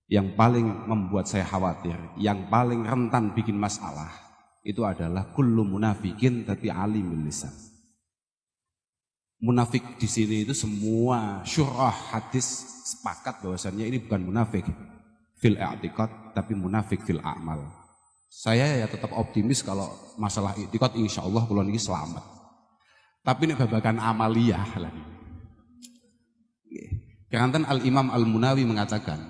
yang paling membuat saya khawatir, yang paling rentan bikin masalah, itu adalah kullu munafikin tapi alimul lisan. Munafik di sini itu semua syurah hadis sepakat bahwasannya ini bukan munafik fil i'tiqad tapi munafik fil a'mal. Saya ya tetap optimis kalau masalah i'tiqad insyaallah kula niki selamat. Tapi ini babagan amaliyah lagi. Keranten Al-Imam Al-Munawi mengatakan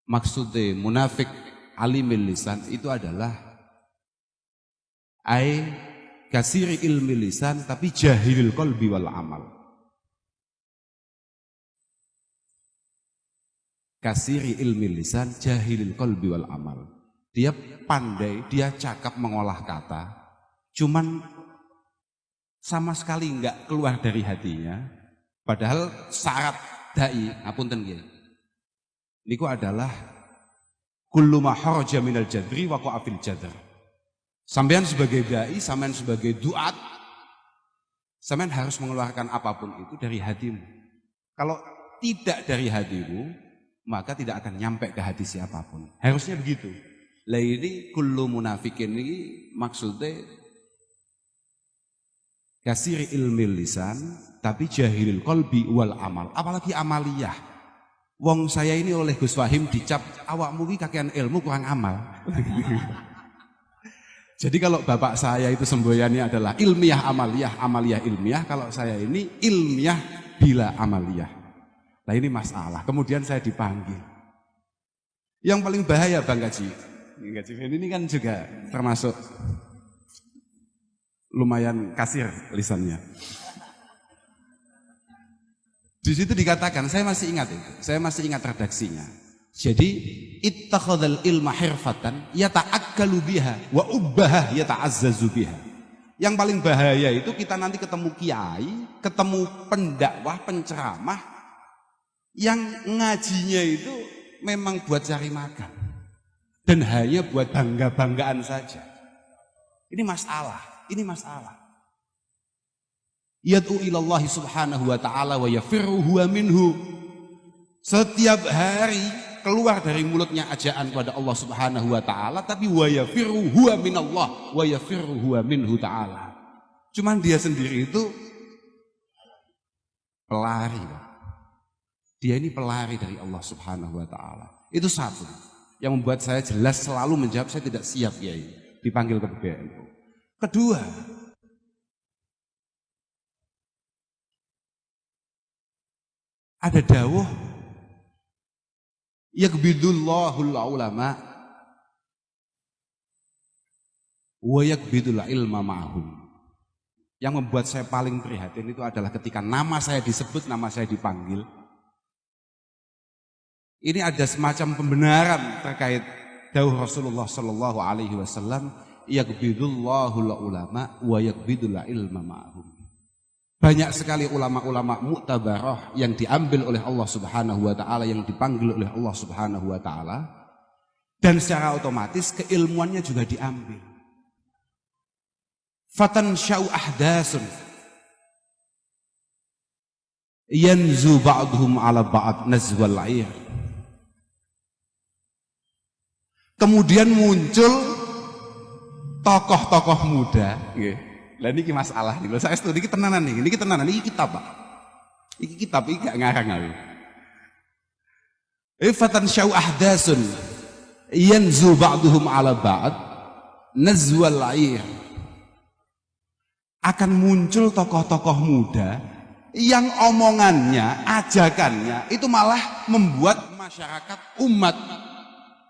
maksudnya munafik alimil lisan itu adalah kasiri ilmi lisan tapi jahilil qalbi wal amal. Kasiri ilmi lisan jahilil qalbi wal amal. Dia pandai, dia cakap mengolah kata, cuman sama sekali enggak keluar dari hatinya. Padahal syarat dai, ngapunten nggih. Niku adalah kullu ma kharaja minal jadri waqa'a fil jadr. Sampean sebagai dai, sampean sebagai duat, sampean harus mengeluarkan apapun itu dari hatimu. Kalau tidak dari hatimu, maka tidak akan nyampe ke hati siapapun. Harusnya begitu. Lah ini kullu munafikin ini maksudnya kasiri ilmi lisan tapi jahilil qalbi wal amal. Apalagi amaliyah. Wong saya ini oleh Gus Fahim dicap awakmu iki kakean ilmu kurang amal. Jadi kalau bapak saya itu semboyannya adalah ilmiah amaliyah, amaliyah ilmiah. Kalau saya ini ilmiah bila amaliyah. Nah ini masalah. Kemudian saya dipanggil. Yang paling bahaya Bang Gaji. Gaji ini kan juga termasuk lumayan kasir lisannya. Di situ dikatakan, saya masih ingat itu. Saya masih ingat redaksinya. Jadi ittakhadhal ilma hirfatan yata'akkalu biha wa ubbahah yata'azzazu biha. Yang paling bahaya itu kita nanti ketemu kiai, ketemu pendakwah, penceramah yang ngajinya itu memang buat cari makan dan hanya buat bangga-banggaan saja. Ini masalah, ini masalah. Yad'u ilallahi subhanahu wa ta'ala wa yafirru huwa minhu. Setiap hari keluar dari mulutnya ajaan kepada Allah Subhanahu wa taala tapi wa yafirru huwa minallah wa yafirru huwa minhu ta'ala. Cuman dia sendiri itu pelari. Dia ini pelari dari Allah Subhanahu wa taala. Itu satu yang membuat saya jelas selalu menjawab saya tidak siap Kiai dipanggil ke PBNU. Kedua, ada dawuh yakbidullahul ulama wa yakbidul ilma ma'hum. Yang membuat saya paling prihatin itu adalah ketika nama saya disebut, nama saya dipanggil. Ini ada semacam pembenaran terkait dawuh Rasulullah sallallahu alaihi wasallam, yakbidullahul ulama wa yakbidul ilma ma'hum. Banyak sekali ulama-ulama mu'tabarah yang diambil oleh Allah Subhanahu wa taala, yang dipanggil oleh Allah Subhanahu wa taala, dan secara otomatis keilmuannya juga diambil. Fatan syau ahdasun yanzu ba'dhum ala ba'd nazwal 'air. Kemudian muncul tokoh-tokoh muda, nggih. Lah niki masalah nih. Saya studi iki tenanan nih. Niki tenanan iki kitab, Pak. Iki kitab iki gak ngarang aku. Fatan syau ahdasun yanzu ba'duhum ala ba'd nazwal 'air. Akan muncul tokoh-tokoh muda yang omongannya, ajakannya itu malah membuat masyarakat umat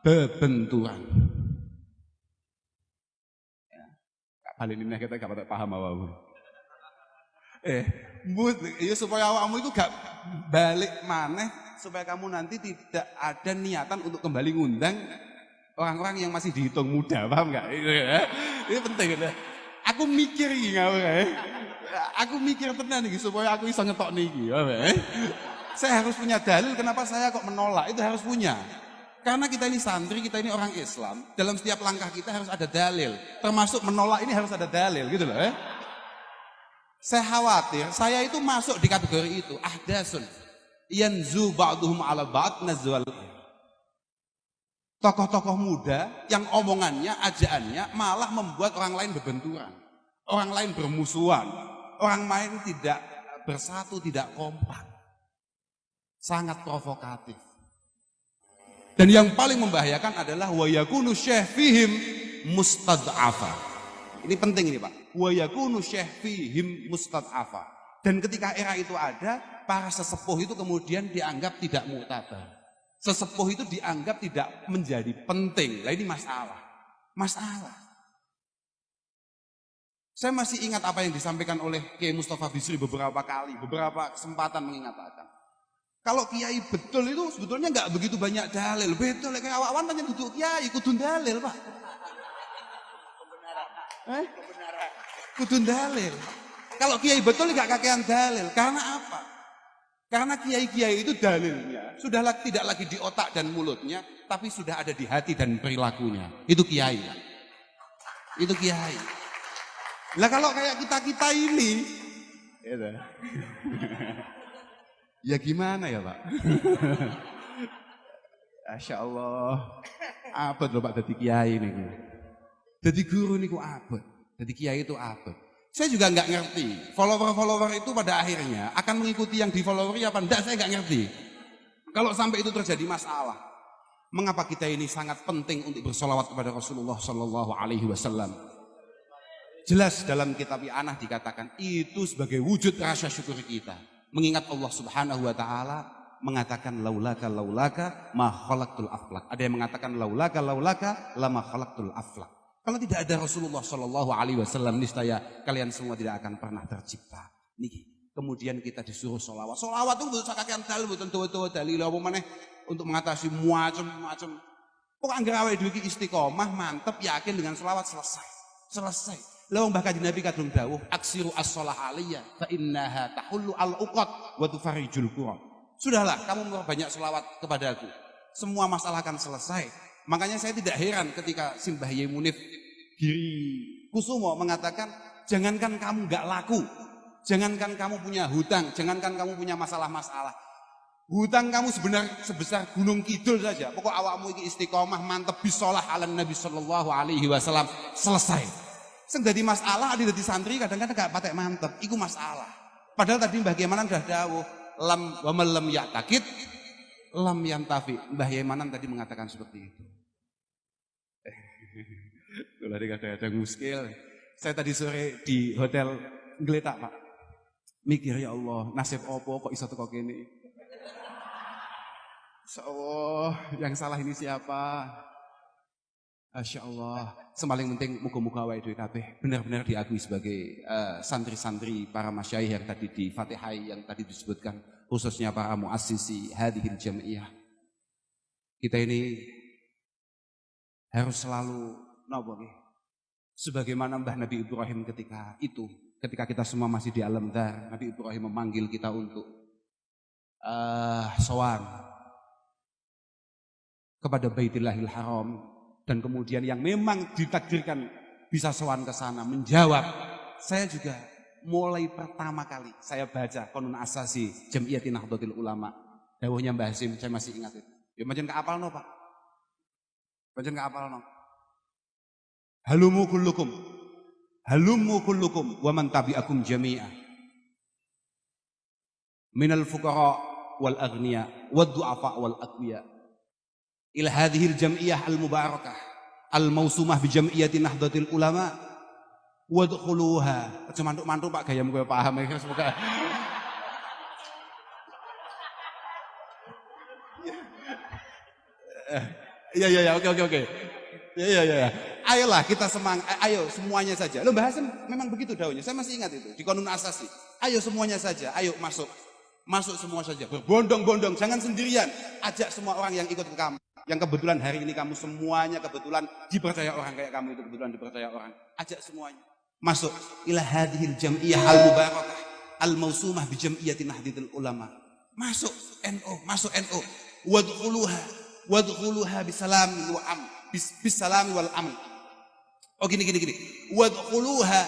bebenturan. Hal ini kita gak paham apa-apa. Ya supaya awakmu itu gak balik maneh, supaya kamu nanti tidak ada niatan untuk kembali ngundang orang-orang yang masih dihitung muda, paham gak? Ini penting ya. Aku mikir iki ngawur ya. Aku mikir tenan iki supaya aku iso ngetok niki. Saya harus punya dalil kenapa saya kok menolak, itu harus punya. Karena kita ini santri, kita ini orang Islam, dalam setiap langkah kita harus ada dalil. Termasuk menolak ini harus ada dalil, gitu loh. Saya khawatir, saya itu masuk di kategori itu, ahdasun yanzu ba'duhum ala ba'd nazwal. Tokoh-tokoh muda yang omongannya, ajaannya malah membuat orang lain berbenturan. Orang lain bermusuhan. Orang lain tidak bersatu, tidak kompak. Sangat provokatif. Dan yang paling membahayakan adalah wa yakunu syekh fihim mustad'afa. Ini penting ini Pak. Wa yakunu syekh fihim mustad'afa. Dan ketika era itu ada, para sesepuh itu kemudian dianggap tidak mu'tabar. Sesepuh itu dianggap tidak menjadi penting. Nah ini masalah. Masalah. Saya masih ingat apa yang disampaikan oleh Kiai Mustafa Bisri beberapa kali, beberapa kesempatan mengatakan. Kalau kiai betul itu sebetulnya nggak begitu banyak dalil. Betul, kayak awan tanya duduk kiai, kudun dalil Pak. Kebenaran. Kebenaran. Kudun dalil. Kalau kiai betul nggak kakean dalil. Karena apa? Karena kiai-kiai itu dalilnya sudah tidak lagi di otak dan mulutnya, tapi sudah ada di hati dan perilakunya. Itu kiai. Itu kiai. Lah kalau kayak kita ini, ya gimana ya Pak? Masya Allah, abad loh Pak jadi kiai ini. Jadi guru ini kok abad, jadi kiai itu abad. Saya juga nggak ngerti, follower-follower itu pada akhirnya akan mengikuti yang di followeri apa enggak, saya nggak ngerti. Kalau sampai itu terjadi masalah, mengapa kita ini sangat penting untuk bersolawat kepada Rasulullah Sallallahu Alaihi Wasallam? Jelas dalam kitab I'anah dikatakan itu sebagai wujud rasa syukur kita, mengingat Allah Subhanahu Wa Taala mengatakan laulaka ma khalaqtul aflak. Ada yang mengatakan laulaka lama khalaqtul aflak. Kalau tidak ada Rasulullah Shallallahu Alaihi Wasallam, niscaya kalian semua tidak akan pernah tercipta. Niki. Kemudian kita disuruh sholawat. Sholawat itu butuh sakakian dalil, butuh tua dalil apa mana untuk mengatasi macam-macam. Pokok anggar awal dulu istiqomah, mantep, yakin dengan sholawat selesai. Lawang bahkan di Nabi kadung dawuh, aksiru as-sholah aliyah, fa innaha tahullu al-uqad wa tufarijul qura. Sudahlah, kamu banyak sholawat kepadaku. Semua masalah akan selesai. Makanya saya tidak heran ketika Simbah Yai Munif Giri Kusumo mengatakan, jangankan kamu gak laku, jangankan kamu punya hutang, jangankan kamu punya masalah-masalah. Hutang kamu sebenarnya sebesar gunung kidul saja. Pokok awakmu iki istiqomah mantep bisolah ala Nabi Sallallahu Alaihi Wasallam selesai. Sing dadi masalah adi dadi santri kadang-kadang gak patek mantep, iku masalah. Padahal tadi bagaimana sudah dawuh lam wa man lam ya'taqid lam yantafi. Mbah Yaimanan tadi mengatakan seperti itu. Kalau kadang-kadang muskil. Saya tadi sore di hotel ngeletak Pak. Mikir ya Allah, nasib opo kok iso teko kene. Insya Allah, yang salah ini siapa? Masya Allah. Semaling penting muga-muga awake dhewe kabeh benar-benar diakui sebagai santri-santri para masyayikh yang tadi di Fatihai yang tadi disebutkan, khususnya para muassisi hadhil jam'iyah. Kita ini harus selalu sebagaimana Mbah Nabi Ibrahim ketika kita semua masih di alam dar, Nabi Ibrahim memanggil kita untuk sowan kepada Baitillahil Haram. Dan kemudian yang memang ditakdirkan bisa sowan ke sana menjawab. Saya juga mulai pertama kali saya baca Qanun Asasi Jam'iyyati Nahdlatul Ulama. Dawuhnya Mbah Hasim, saya masih ingat itu. Ya macam keapalno Pak. Macam keapalno. Halumu kullukum wa man tabi'akum jami'ah. Minal fuqara wal aghniya wad du'afa wal aqwiya. Ila hadhil jam'iyah al-mubarakah al-mausumah bi jam'iyyati Nahdlatul Ulama wadkhuluha. Aja mantuk-mantuk Pak, gayamu kowe paham ya semoga. Ya, oke. Ya. Ayolah kita ayo semuanya saja. Lo bahas memang begitu daunnya. Saya masih ingat itu di Qanun Asasi. Ayo semuanya saja, ayo masuk semua saja. Berbondong-bondong, jangan sendirian. Ajak semua orang yang ikut ke kamu. Yang kebetulan hari ini kamu semuanya kebetulan dipercaya orang kayak kamu itu kebetulan dipercaya orang. Ajak semuanya. Masuk ila hadhil jam'iyah al-mubarakah al-mausumah bi jam'iyyati Nahdlatul Ulama. Masuk NU. Wadkhuluha bisalami wa am. Bisalami wal amn. Oh gini. Wadkhuluha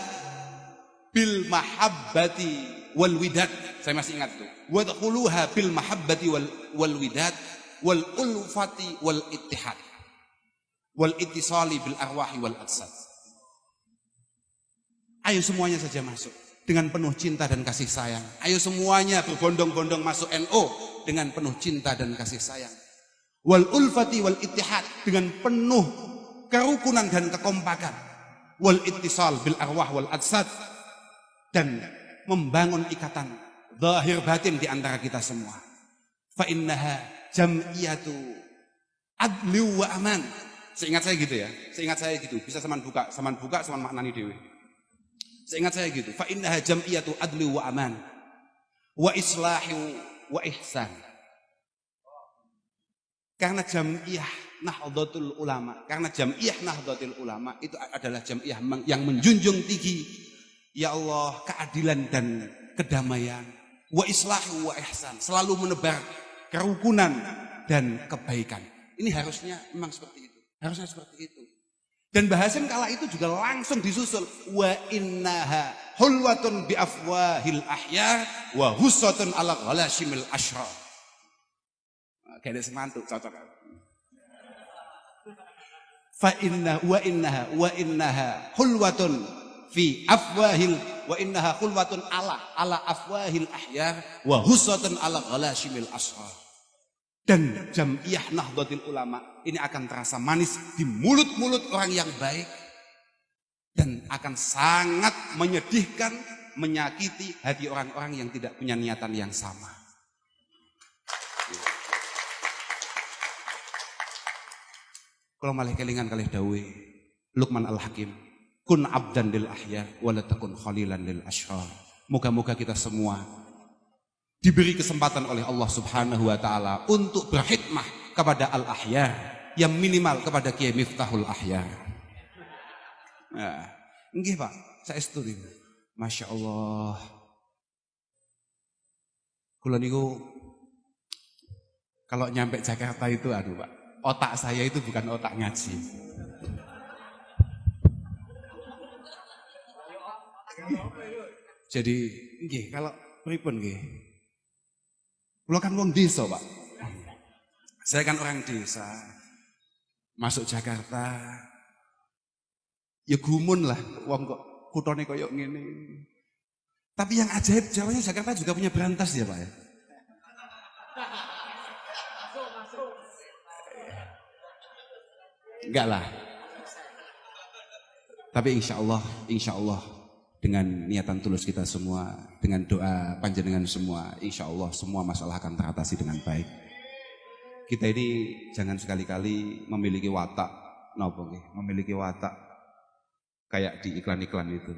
bil mahabbati wal widad. Saya masih ingat tuh. Wadkhuluha bil mahabbati wal widad wal ulfati wal ittihad. wal ittisali bil arwahi wal ajsad. Ayo semuanya saja masuk dengan penuh cinta dan kasih sayang. Ayo semuanya berbondong-bondong masuk NO dengan penuh cinta dan kasih sayang. Wal ulfati wal ittihad, dengan penuh kerukunan dan kekompakan. Wal ittisal bil arwah wal ajsad, dan membangun ikatan zahir batin di antara kita semua. Fa innaha jam'iyatu adli wa aman. Seingat saya gitu ya. Seingat saya gitu. Bisa saman buka saman maknani dewe. Seingat saya gitu. Fa innaha jam'iyatu adli wa aman wa islahu wa ihsan. Karena jam'iyah Nahdlatul Ulama, karena jam'iyah Nahdlatul Ulama itu adalah jam'iyah yang menjunjung tinggi, ya Allah, keadilan dan kedamaian, wa islahu wa ihsan, selalu menebar kerukunan dan kebaikan. Ini harusnya memang seperti itu. Harusnya seperti itu. Dan bahasan kala itu juga langsung disusul, wa innaha hulwatun bi afwahil ahya wa hussatun ala ghalashimil ashra. Kayak semantuk cocok. Fa inna wa innaha hulwatun fi afwahil wa innaha hulwatun ala afwahil ahya wa hussatun ala ghalashimil ashra. Dan jam'iyah Nahdlatul Ulama ini akan terasa manis di mulut-mulut orang yang baik dan akan sangat menyedihkan, menyakiti hati orang-orang yang tidak punya niatan yang sama. Kalau malih kelingan kalih dawuh Luqman Al-Hakim, kun abdan lil ahya wa la takun khalilan lil ashrar. Moga-moga kita semua diberi kesempatan oleh Allah Subhanahu wa taala untuk berkhidmah kepada al-ahya, yang minimal kepada Kiai Miftahul Ahya. Nah, nggih Pak, saestu niku. Masya Allah. Kula niku kalau nyampe Jakarta itu aduh Pak, otak saya itu bukan otak ngaji. Jadi nggih kalau pripun nggih? Kula kan wong desa, Pak. Saya kan orang desa. Masuk Jakarta ya gumun lah, wong kok kutone koyo ngene. Tapi yang ajaib Jawanya Jakarta juga punya berantas ya, Pak ya. Enggak lah. Tapi insya Allah dengan niatan tulus kita semua, dengan doa panjenengan semua, insya Allah semua masalah akan teratasi dengan baik. Kita ini jangan sekali-kali memiliki watak, memiliki watak kayak di iklan-iklan itu.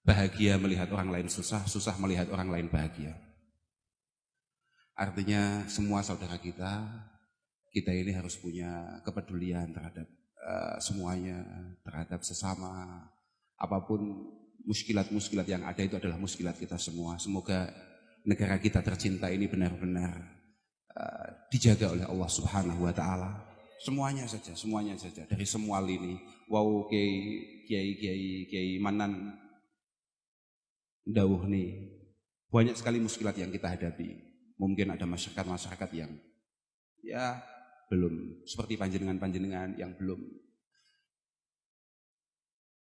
Bahagia melihat orang lain susah, susah melihat orang lain bahagia. Artinya semua saudara kita ini harus punya kepedulian terhadap semuanya, terhadap sesama. Apapun muskilat-muskilat yang ada itu adalah muskilat kita semua. Semoga negara kita tercinta ini benar-benar dijaga oleh Allah Subhanahu wa taala. Semuanya saja dari semua lini. Wow, kiai Manan dawuh nih. Banyak sekali muskilat yang kita hadapi. Mungkin ada masyarakat yang ya belum seperti panjenengan yang belum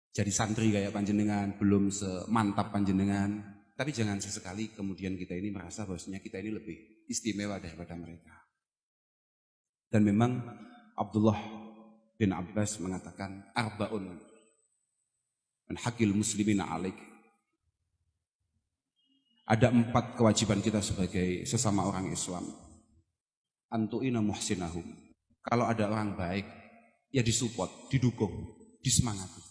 jadi santri kayak panjenengan, belum semantap panjenengan. Tapi jangan sesekali kemudian kita ini merasa bahwasanya kita ini lebih istimewa daripada mereka. Dan memang Abdullah bin Abbas mengatakan arba'un min haqqil muslimina alaik. Ada 4 kewajiban kita sebagai sesama orang Islam. Antu'ina muhsinahum. Kalau ada orang baik, ya disupport, didukung, disemangati.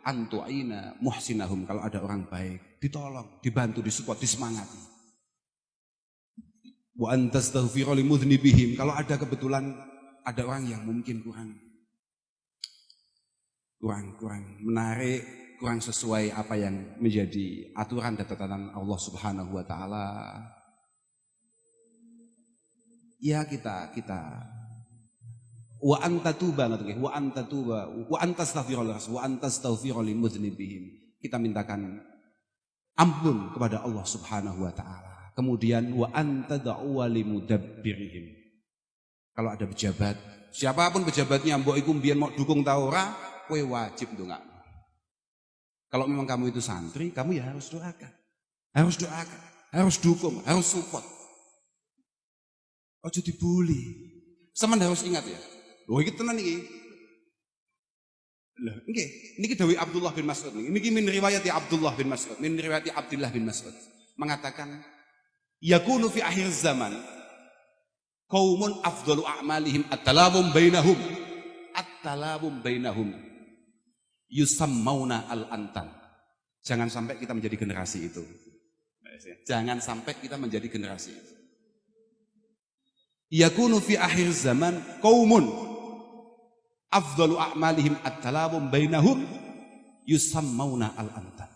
Antu'ina muhsinahum. Kalau ada orang baik, ditolong, dibantu, disupport, disemangati. Wa antastaghfira limudhnibihim. Kalau ada kebetulan ada orang yang mungkin kurang menarik, kurang sesuai apa yang menjadi aturan dan tatanan Allah Subhanahu wa taala. Ya kita wa antatuba wa antastaghfira limudznibihim. Kita mintakan ampun kepada Allah Subhanahu wa taala. Kemudian wa antad'u limudabbirihim. Kalau ada pejabat Siapapun pejabatnya, mbok iku mbiyen mau dukung ta ora, kowe wajib ndongakno. Kalau memang kamu itu santri, kamu ya harus doakan. Harus doakan, harus dukung, harus support. Ojo dibully. Sampeyan harus ingat ya. Lho iki tenan iki. Lah nggih, niki dawuh Abdullah bin Mas'ud niki. Niki min riwayat Abdullah bin Mas'ud, min riwayat Abdullah bin Mas'ud mengatakan yakunu fi akhir zaman qaumun afdalu a'malihim at-talabum bainahum yusammauna al-antan. Jangan sampai kita menjadi generasi itu. Jangan sampai kita menjadi generasi itu. Yakunu fi akhir zaman qaumun afdalu a'malihim at-talabum bainahum yusammauna al-antan.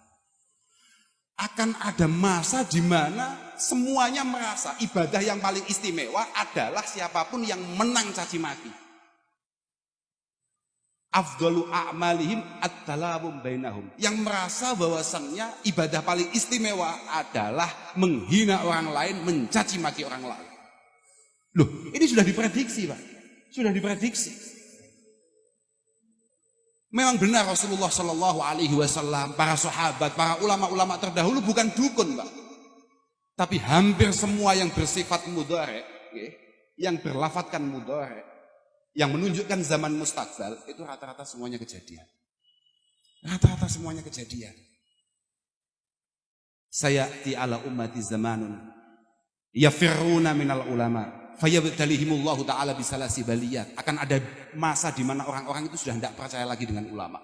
Akan ada masa di mana semuanya merasa ibadah yang paling istimewa adalah siapapun yang menang caci maki. Afdalu a'malihim at-talabum bainahum. Yang merasa bahwasannya ibadah paling istimewa adalah menghina orang lain, mencaci maki orang lain. Loh, ini sudah diprediksi, Pak. Sudah diprediksi. Memang benar Rasulullah Shallallahu Alaihi Wasallam, para sahabat, para ulama-ulama terdahulu bukan dukun, Pak. Tapi hampir semua yang bersifat mudhari', yang berlafatkan mudhari', yang menunjukkan zaman mustakbal, itu rata-rata semuanya kejadian. Rata-rata semuanya kejadian. Sayati ala ummati zamanun yafirruna minal ulama fayabtalihimullahu ta'ala bisalasi baliyat. Akan ada masa di mana orang-orang itu sudah tidak percaya lagi dengan ulama.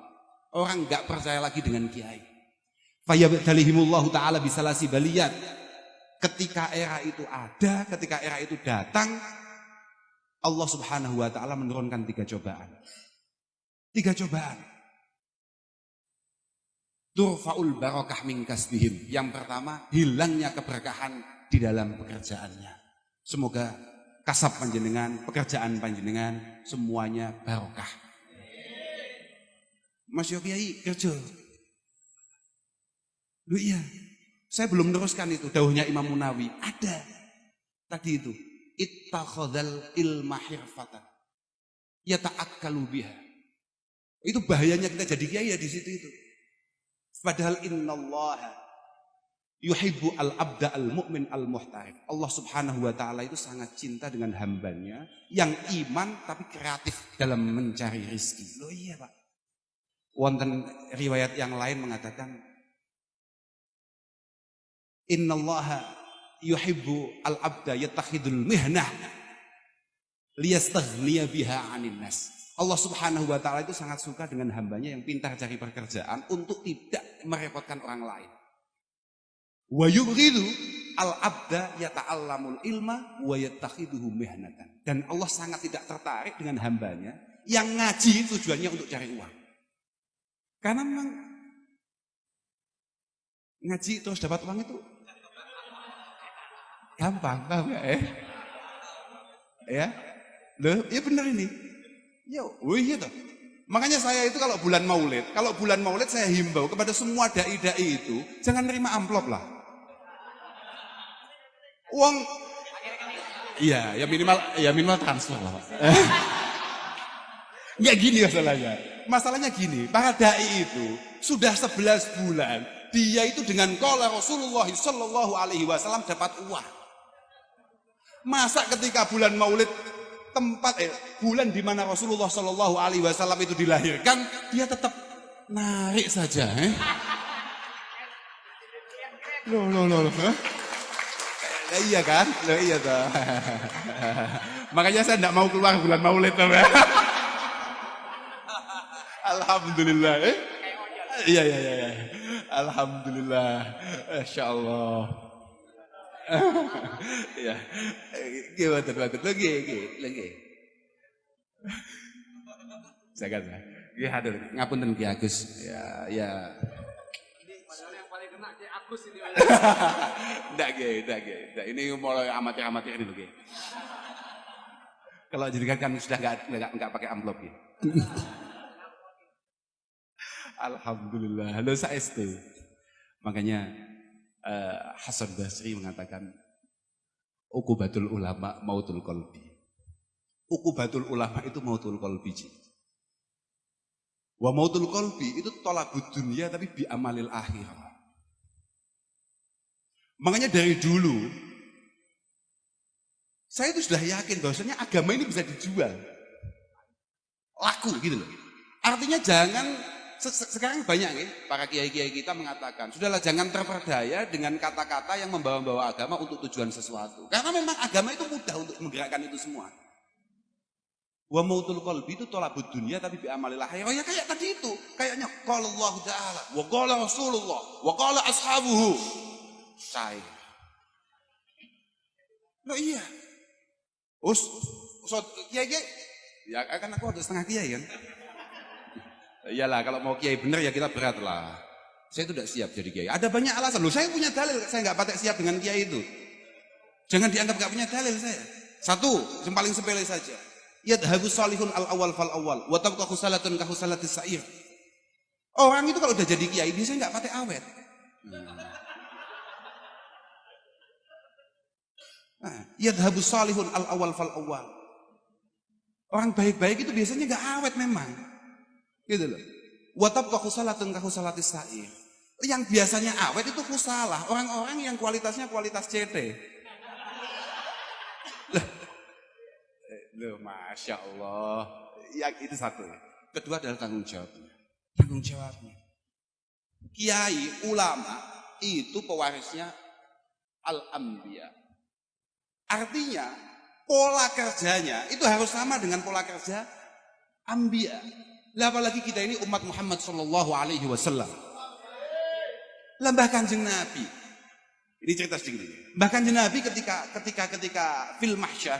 Orang enggak percaya lagi dengan kiai. Fayabtalihimullahu ta'ala bisalasi baliyat. Ketika era itu ada, ketika era itu datang, Allah Subhanahu wa ta'ala menurunkan 3 cobaan. 3 cobaan. Turfa'ul barakah min kasbihim. Yang pertama, hilangnya keberkahan di dalam pekerjaannya. Semoga kasab panjenengan, pekerjaan panjenengan semuanya barokah. Mas Yokyai kerja. Loh iya, saya belum meneruskan itu dawuhnya Imam Munawi. Ada tadi itu. Ittakhadhal ilma hirfatan yata'akkalu biha. Itu bahayanya kita jadi kiai ya di situ itu. Padahal innallaha yuhibbu al-abda al-mu'min al-muhtarif. Allah Subhanahu wa taala itu sangat cinta dengan hambanya yang iman tapi kreatif dalam mencari rezeki. Loh iya, Pak. Wonten riwayat yang lain mengatakan innallaha yuhibbu al-abda yattakhidul mihnah liyastaghniya biha 'anil nas. Allah Subhanahu wa taala itu sangat suka dengan hambanya yang pintar cari pekerjaan untuk tidak merepotkan orang lain. Wa yubghidu al-abda yata'allamul ilma wa yattakhiduhu mihnatan. Dan Allah sangat tidak tertarik dengan hambanya yang ngaji tujuannya untuk cari uang. Karena memang ngaji terus dapat uang itu gampang, paham ya? Ya, loh, ya benar ini. Ya, iya toh. Makanya saya itu kalau bulan Maulid saya himbau kepada semua dai-dai itu jangan nerima amplop lah. Uang, iya, ya minimal transfer lah, Pak. Ya gini masalahnya. Masalahnya gini, para dai itu sudah 11 bulan dia itu dengan qala Rasulullah sallallahu alaihi wasallam dapat uang. Masa ketika bulan Maulid bulan di mana Rasulullah Shallallahu Alaihi Wasallam itu dilahirkan, dia tetap narik saja. Loh. Iya kan? Loh iya toh. Makanya saya tidak mau keluar bulan Maulid toh. Alhamdulillah. Iya. Alhamdulillah. Masya Allah. Ya, gimana lagi. Saya hadir ngapunten Ki Agus. Ya. Ini padahal yang paling kena Ki Agus ini. Enggak. Ini mulai amatir ini loh, Ki. Kalau jadi kan sudah enggak pakai amplop, Ki. Alhamdulillah. Halo saestu. Makanya Hasan Basri mengatakan uqubatul ulama mautul qalbi. Uqubatul ulama itu mautul qalbi. Wa mautul qalbi itu tolabud dunia tapi bi amalil akhirah. Makanya dari dulu saya itu sudah yakin bahwasanya agama ini bisa dijual. Laku gitu loh. Artinya jangan sekarang banyak ya para kiai-kiai kita mengatakan, sudahlah jangan terperdaya dengan kata-kata yang membawa-bawa agama untuk tujuan sesuatu. Karena memang agama itu mudah untuk menggerakkan itu semua. Wa mautul qalbi itu tolabud dunia tapi bi amalil akhirah. Ya kayak tadi itu, kayaknya qala Allah Ta'ala, wa qala Rasulullah, wa qala ashabuhu. Cair. Loh iya. Kiai, ya kan aku ada setengah kiai kan. Iyalah kalau mau kiai bener ya kita berat lah. Saya itu tidak siap jadi kiai. Ada banyak alasan. Loh saya punya dalil, saya nggak patek siap dengan kiai itu. Jangan dianggap nggak punya dalil saya. Satu, yang paling sepele saja. Yadhabu salihun al awal fal awal, wa tabqa khusalatun ka khusalatis sa'ir. Orang itu kalau udah jadi kiai biasanya nggak patek awet. Yadhabu salihun al awal fal awal. Orang baik-baik itu biasanya nggak awet memang. Gitu loh. Wa tabqa khusalatun ka khusalatis sa'ir. Yang biasanya awet itu khusalah, orang-orang yang kualitasnya kualitas CT. Loh, Masya Allah. Yang itu satu. Kedua adalah tanggung jawabnya. Tanggung jawabnya. Kiai, ulama itu pewarisnya al-anbiya. Artinya pola kerjanya itu harus sama dengan pola kerja anbiya. Lah apalagi kita ini umat Muhammad sallallahu alaihi wasallam. Lah bahkan Kanjeng Nabi. Ini cerita sedikit ini. Bahkan Kanjeng Nabi ketika fil mahsyar,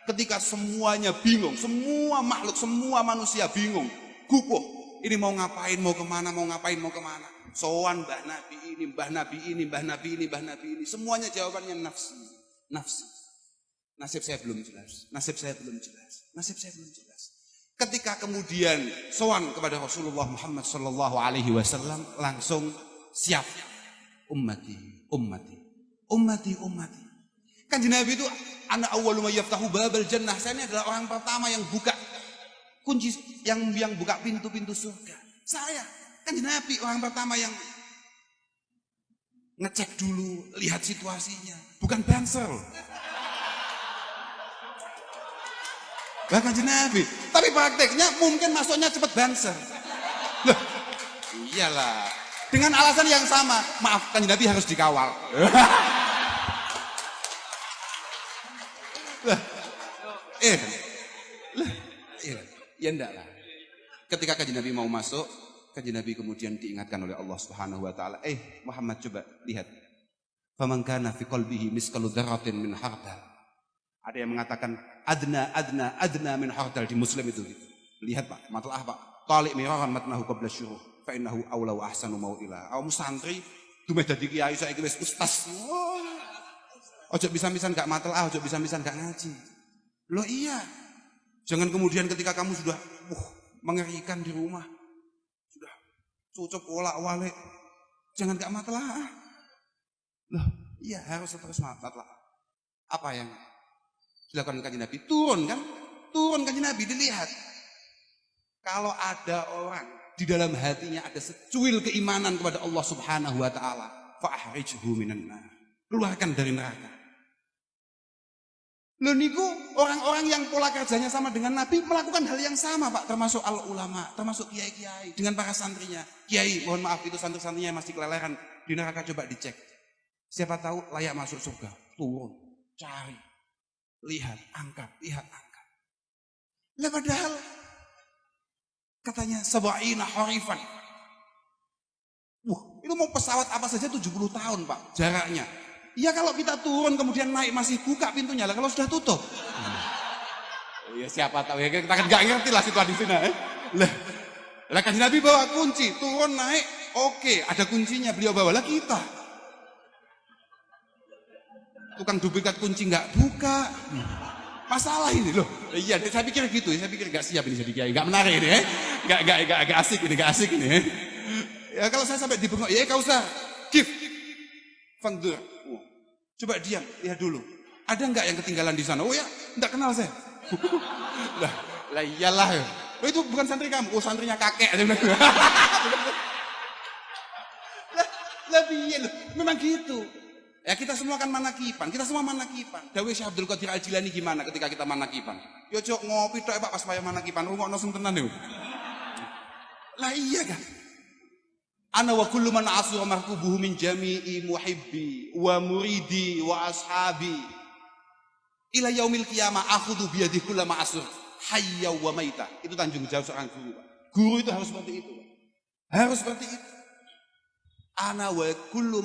ketika semuanya bingung, semua makhluk, semua manusia bingung, gugup. Ini mau ngapain, mau kemana, mau ngapain, mau kemana. Sowan mbah Nabi ini, mbah Nabi ini, mbah Nabi ini, mbah Nabi ini. Semuanya jawabannya nafsi, nafsi. Nasib saya belum jelas, nasib saya belum jelas, nasib saya belum jelas. Ketika kemudian sowan kepada Rasulullah Muhammad sallallahu alaihi wasallam, langsung siap. Ummati, ummati, ummati, ummati. Kanjeng Nabi itu ana awwalu may yaftahu babal jannah. Saya ini adalah orang pertama yang buka kunci, yang buka pintu-pintu surga. Saya, Kanjeng Nabi orang pertama yang ngecek dulu, lihat situasinya, bukan banser. Bahkan Kanjeng Nabi, tapi prakteknya mungkin masuknya cepat banser. Loh, iyalah. Dengan alasan yang sama, maaf Kanjeng Nabi harus dikawal. Ya enggak lah. Ketika Kanjeng Nabi mau masuk, Kanjeng Nabi kemudian diingatkan oleh Allah Subhanahu wa taala, Muhammad coba lihat. Faman kana fi qalbihi miskalu dzarratin min hardal. Ada yang mengatakan adna min hardal di Muslim itu. Lihat Pak, matlaah Pak. Talik miraran matnahu qabla syuruh fa innahu aula wa ahsanu mau'ila. Awakmu santri dumeh dadi kiai saiki wis ustaz. Ojo bisa-bisan gak matlaah, ojo bisa-bisan gak ngaji. Loh iya. Jangan kemudian ketika kamu sudah mengerikan di rumah, sudah cucuk olak-walik, jangan gak matlaah. Loh iya, harus terus matlaah. Apa yang dilakukan Kanjeng Nabi? Turun kan? Turun Kanjeng Nabi, dilihat. Kalau ada orang di dalam hatinya ada secuil keimanan kepada Allah Subhanahu wa taala, fa'ahrijhu minan nar. Keluarkan dari neraka. Loh niku orang-orang yang pola kerjanya sama dengan Nabi melakukan hal yang sama Pak, termasuk al-ulama, termasuk kiai-kiai dengan para santrinya. Kiai, mohon maaf itu santri-santrinya masih keleleran di neraka, coba dicek. Siapa tahu layak masuk surga. Turun, cari. Lihat, angkat, lihat, angkat. Lah padahal katanya sab'ina harifan. Itu mau pesawat apa saja 70 tahun Pak jaraknya. Ya kalau kita turun kemudian naik masih buka pintunya lah, kalau sudah tutup. Ya siapa tahu ya, kita kan nggak ngerti lah situasi di sini. Lah kan Nabi bawa kunci, turun naik, oke, ada kuncinya beliau bawa lah kita. Tukang duplikat kunci nggak buka. Masalah ini loh. Iya, saya pikir gitu, saya pikir nggak siap ini jadi kiai, nggak menarik ini, nggak asik ini, nggak asik ini. Ya kalau saya sampai dibengok, ya kau usah, give, fangdur. Coba diam, lihat dulu. Ada nggak yang ketinggalan di sana? Oh ya, nggak kenal saya. Lah iyalah. Oh, itu bukan santri kamu, oh santrinya kakek. Lah piye lho, memang gitu. Ya kita semua kan manakipan, kita semua manakipan. Dawe Syekh Abdul Qadir Al-Jilani gimana ketika kita manakipan? Yo cok ngopi tok Pak pas wayah manakipan, rungokno sing tenan lho. Lah iya kan. Ana wa kullu man asura markubuhu min jami'i muhibbi wa muridi wa ashabi ila yaumil qiyamah akhudhu bi yadihi kullama asur hayya wa maita. Itu tanggung jawab seorang guru, Pak. Guru itu harus seperti itu, Pak. Harus seperti itu. Ana wa kullu